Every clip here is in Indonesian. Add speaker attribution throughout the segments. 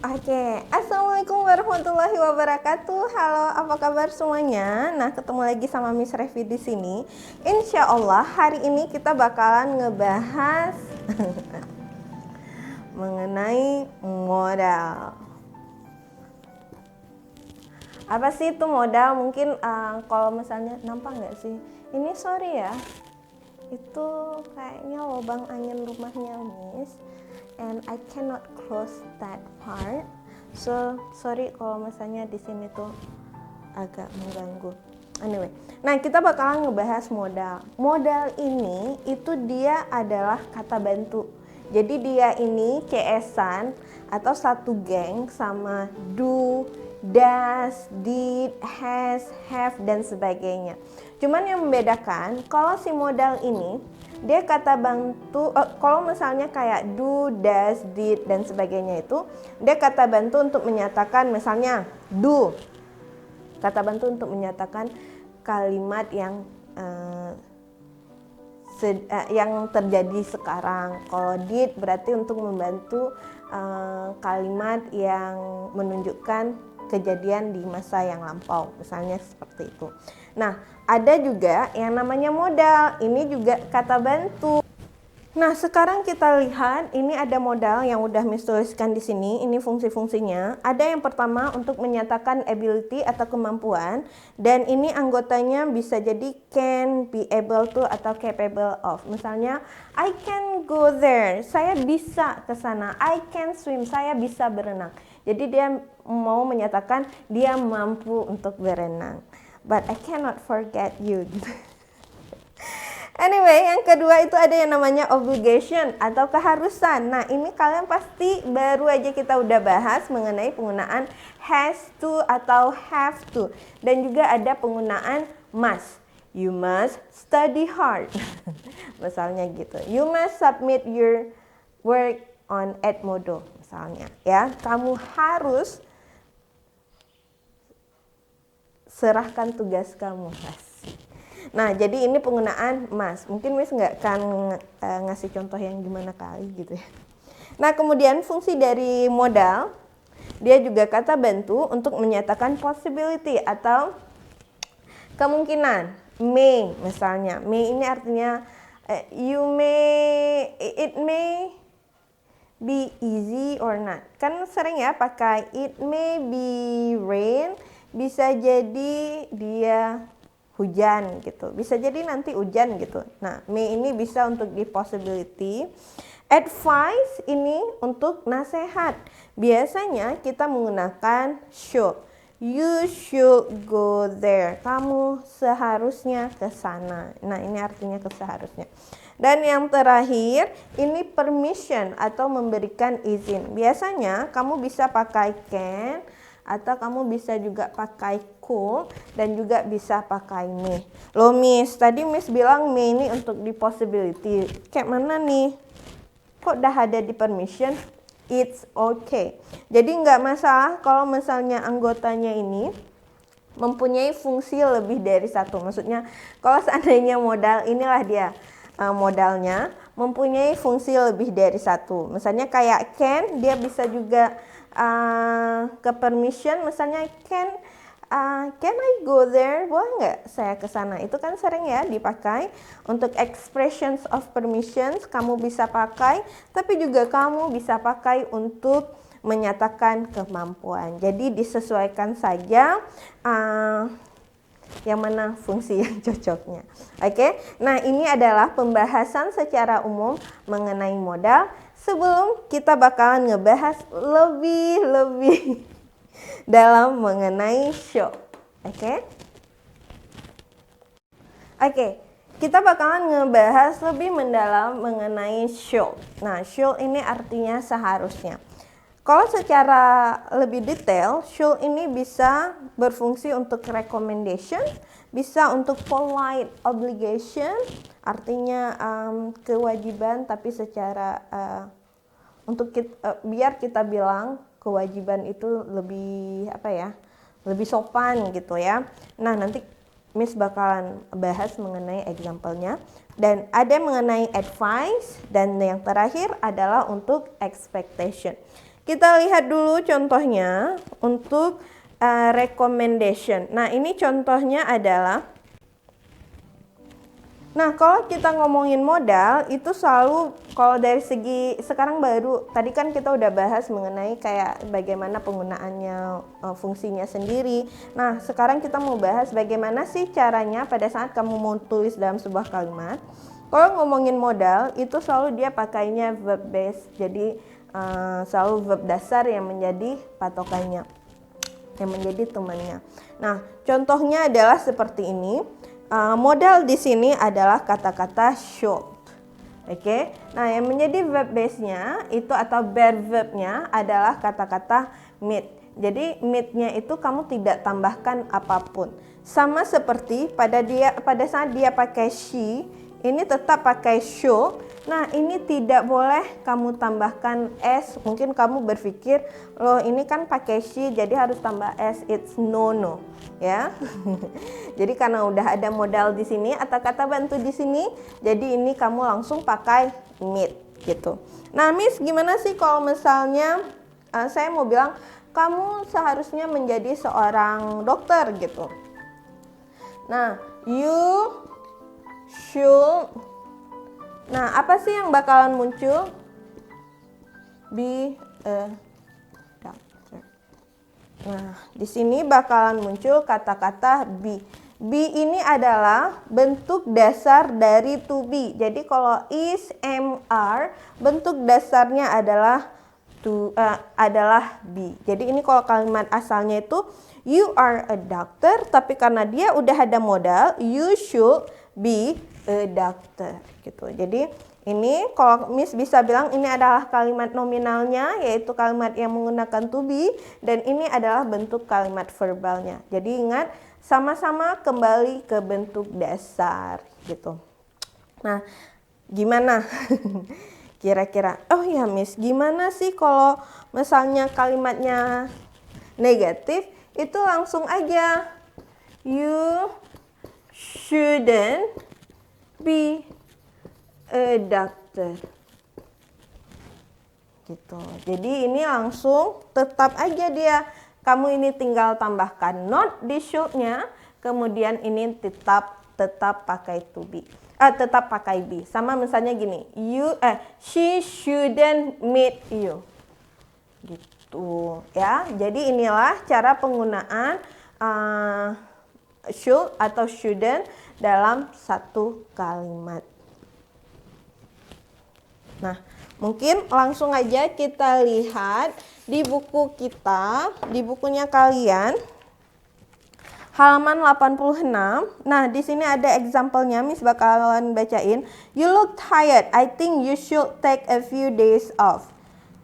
Speaker 1: Oke, Assalamualaikum warahmatullahi wabarakatuh. Halo, apa kabar semuanya? Nah, ketemu lagi sama Miss Revi di sini. Insya Allah hari ini kita bakalan ngebahas mengenai modal. Apa sih itu modal? Mungkin kalau misalnya nampak nggak sih? Ini sorry ya, itu kayaknya lubang angin rumahnya Miss. And I cannot close that part, so sorry kalau misalnya di sini tuh agak mengganggu. Anyway, nah kita bakalan ngebahas modal. Modal ini itu dia adalah kata bantu. Jadi dia ini CS-an atau satu geng sama do, does, did, has, have dan sebagainya. Cuman yang membedakan kalau si modal ini dia kata bantu, kalau misalnya kayak do, does, did dan sebagainya itu dia kata bantu untuk menyatakan, misalnya do, kata bantu untuk menyatakan kalimat yang terjadi sekarang. Kalau did berarti untuk membantu kalimat yang menunjukkan kejadian di masa yang lampau, misalnya seperti itu. Nah, ada juga yang namanya modal, ini juga kata bantu. Nah, sekarang kita lihat ini ada modal yang udah Miss tuliskan di sini. Ini fungsi-fungsinya. Ada yang pertama untuk menyatakan ability atau kemampuan, dan ini anggotanya bisa jadi can, be able to atau capable of. Misalnya, I can go there, saya bisa ke sana. I can swim, saya bisa berenang. Jadi dia mau menyatakan dia mampu untuk berenang. But I cannot forget you. Anyway, yang kedua itu ada yang namanya obligation atau keharusan. Nah, ini kalian pasti baru aja kita udah bahas mengenai penggunaan has to atau have to. Dan juga ada penggunaan must. You must study hard. Misalnya gitu. You must submit your work on Edmodo. Misalnya, ya, kamu harus serahkan tugas kamu. Nah, jadi ini penggunaan must. Mungkin Miss nggak akan ngasih contoh yang gimana kali gitu ya. Nah, kemudian fungsi dari modal, dia juga kata bantu untuk menyatakan possibility atau kemungkinan. May misalnya. May ini artinya it may be easy or not. Kan sering ya pakai it may be rain, bisa jadi dia hujan gitu, bisa jadi nanti hujan gitu. Nah, may ini bisa untuk di possibility. Advice ini untuk nasihat. Biasanya kita menggunakan should. You should go there. Kamu seharusnya ke sana. Nah, ini artinya seharusnya. Dan yang terakhir, ini permission atau memberikan izin. Biasanya kamu bisa pakai can, atau kamu bisa juga pakai could, dan juga bisa pakai may. Loh Miss, tadi Miss bilang may ini untuk di possibility. Kayak mana nih? Kok udah ada di permission? It's okay. Jadi nggak masalah kalau misalnya anggotanya ini mempunyai fungsi lebih dari satu. Maksudnya kalau seandainya modal, inilah dia modalnya, mempunyai fungsi lebih dari satu. Misalnya kayak can, dia bisa juga ke permission, misalnya can I go there, boleh nggak saya ke sana? Itu kan sering ya dipakai untuk expressions of permissions, kamu bisa pakai, tapi juga kamu bisa pakai untuk menyatakan kemampuan. Jadi disesuaikan saja yang mana fungsi yang cocoknya. Oke, nah ini adalah pembahasan secara umum mengenai modal. Sebelum kita bakalan ngebahas lebih dalam mengenai should. Oke, kita bakalan ngebahas lebih mendalam mengenai should. Nah, should ini artinya seharusnya. Kalau secara lebih detail, should ini bisa berfungsi untuk recommendation, bisa untuk polite obligation, artinya kewajiban, tapi secara untuk biar kita bilang kewajiban itu lebih lebih sopan gitu ya. Nah, nanti Miss bakalan bahas mengenai example-nya, dan ada mengenai advice, dan yang terakhir adalah untuk expectation. Kita lihat dulu contohnya untuk recommendation. Nah, ini contohnya adalah, nah, kalau kita ngomongin modal itu selalu, kalau dari segi sekarang baru, tadi kan kita udah bahas mengenai kayak bagaimana penggunaannya, fungsinya sendiri. Nah, sekarang kita mau bahas bagaimana sih caranya pada saat kamu mau tulis dalam sebuah kalimat. Kalau ngomongin modal itu selalu dia pakainya verb base, jadi selalu verb dasar yang menjadi patokannya, yang menjadi temannya. Nah, contohnya adalah seperti ini. Modal di sini adalah kata-kata should. Oke. Nah, yang menjadi verb base-nya itu atau bear verb-nya adalah kata-kata meet. Jadi meet-nya itu kamu tidak tambahkan apapun. Sama seperti pada saat dia pakai she, ini tetap pakai should. Nah, ini tidak boleh kamu tambahkan s. Mungkin kamu berpikir, loh ini kan pakai she jadi harus tambah s. It's no, ya. Jadi karena udah ada modal di sini atau kata bantu di sini, jadi ini kamu langsung pakai meet gitu. Nah, Miss, gimana sih kalau misalnya saya mau bilang kamu seharusnya menjadi seorang dokter gitu. Nah, you should. Nah, apa sih yang bakalan muncul? Be a doctor. Nah, di sini bakalan muncul kata-kata be. Be ini adalah bentuk dasar dari to be. Jadi kalau is, am, are, bentuk dasarnya adalah adalah be. Jadi ini kalau kalimat asalnya itu you are a doctor, tapi karena dia udah ada modal, you should be a doctor gitu. Jadi ini kalau Miss bisa bilang ini adalah kalimat nominalnya, yaitu kalimat yang menggunakan to be, dan ini adalah bentuk kalimat verbalnya. Jadi ingat, sama-sama kembali ke bentuk dasar gitu. Nah, gimana? Kira-kira, oh ya Miss, gimana sih kalau misalnya kalimatnya negatif? Itu langsung aja, you shouldn't be a doctor gitu. Jadi ini langsung tetap aja dia, kamu ini tinggal tambahkan not di should-nya, kemudian ini tetap pakai to be, tetap pakai be. Sama misalnya gini, she shouldn't meet you gitu ya. Jadi inilah cara penggunaan should atau shouldn't dalam satu kalimat. Nah, mungkin langsung aja kita lihat di buku kita, di bukunya kalian, halaman 86. Nah, di sini ada example-nya, Miss bakalan bacain. You look tired. I think you should take a few days off.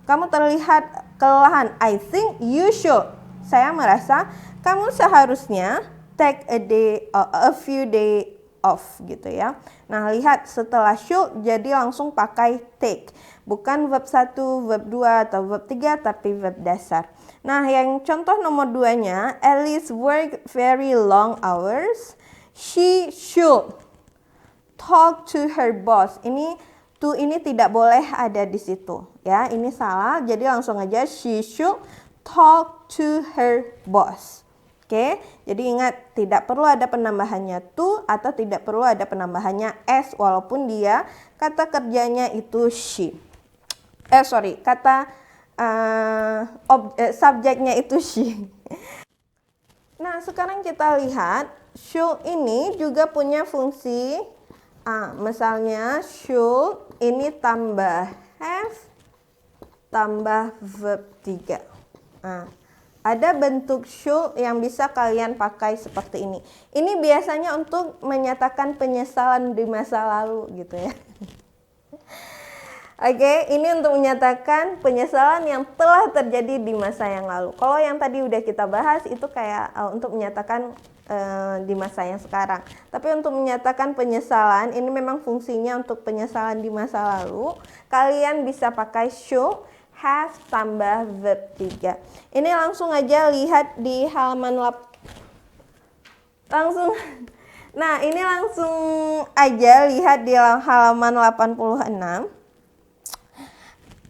Speaker 1: Kamu terlihat kelelahan. I think you should. Saya merasa kamu seharusnya take a few day off gitu ya. Nah, lihat setelah should jadi langsung pakai take. Bukan verb 1, verb 2 atau verb 3 tapi verb dasar. Nah, yang contoh nomor 2-nya, Alice work very long hours. She should talk to her boss. Ini tidak boleh ada di situ ya. Ini salah. Jadi langsung aja she should talk to her boss. Oke, jadi ingat tidak perlu ada penambahannya to atau tidak perlu ada penambahannya s walaupun dia kata kerjanya itu she. Kata subjeknya itu she. Nah, sekarang kita lihat should ini juga punya fungsi. Misalnya should ini tambah have tambah verb 3. Ada bentuk should yang bisa kalian pakai seperti ini. Ini biasanya untuk menyatakan penyesalan di masa lalu gitu ya. Oke, ini untuk menyatakan penyesalan yang telah terjadi di masa yang lalu. Kalau yang tadi udah kita bahas itu kayak untuk menyatakan di masa yang sekarang. Tapi untuk menyatakan penyesalan, ini memang fungsinya untuk penyesalan di masa lalu. Kalian bisa pakai should, have tambah verb 3. Ini langsung aja lihat di halaman Nah, ini langsung aja lihat di halaman 86.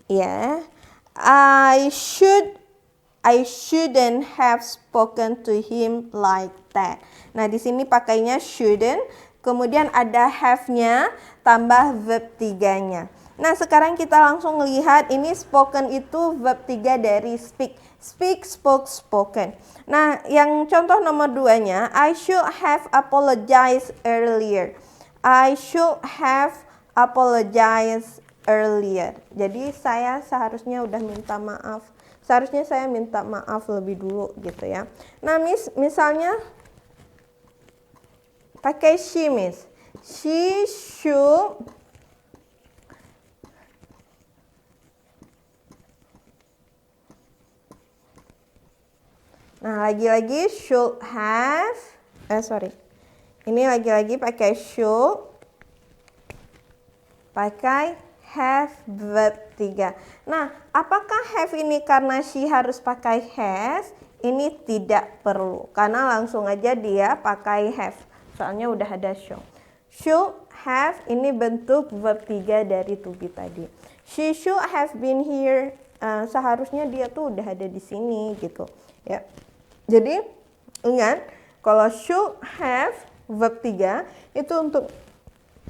Speaker 1: Ya. I shouldn't have spoken to him like that. Nah, di sini pakainya shouldn't, kemudian ada have-nya tambah verb 3-nya. Nah, sekarang kita langsung lihat ini spoken itu verb 3 dari speak. Speak, spoke, spoken. Nah, yang contoh nomor 2-nya, I should have apologized earlier. I should have apologized earlier. Jadi saya seharusnya udah minta maaf. Seharusnya saya minta maaf lebih dulu gitu ya. Nah, misalnya pakai she, Miss. She should Nah, lagi-lagi should have. Ini lagi-lagi pakai should. Pakai have verb 3. Nah, apakah have ini karena she harus pakai has? Ini tidak perlu. Karena langsung aja dia pakai have. Soalnya udah ada should. Should have ini bentuk verb 3 dari to be tadi. She should have been here. Seharusnya dia tuh udah ada di sini gitu. Ya. Jadi ingat kalau should have verb 3 itu untuk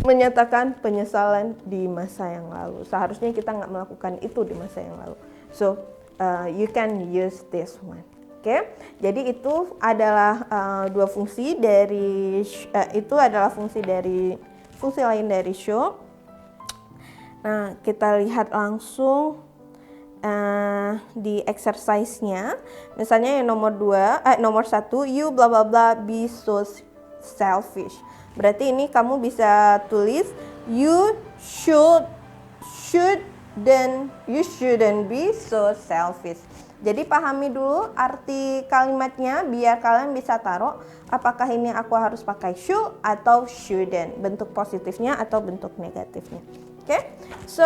Speaker 1: menyatakan penyesalan di masa yang lalu. Seharusnya kita nggak melakukan itu di masa yang lalu. So you can use this one. Oke, jadi itu adalah dua fungsi dari fungsi lain dari should. Nah, kita lihat langsung di exercise-nya. Misalnya yang nomor 1, you bla bla bla be so selfish. Berarti ini kamu bisa tulis you shouldn't be so selfish. Jadi pahami dulu arti kalimatnya biar kalian bisa taruh apakah ini aku harus pakai should atau shouldn't, bentuk positifnya atau bentuk negatifnya. Oke, so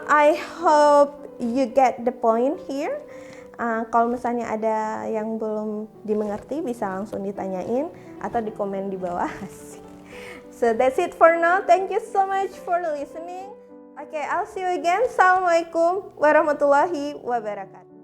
Speaker 1: I hope you get the point here. Kalau misalnya ada yang belum dimengerti bisa langsung ditanyain atau di komen di bawah. So that's it for now. Thank you so much for listening. Okay, I'll see you again. Assalamualaikum warahmatullahi wabarakatuh.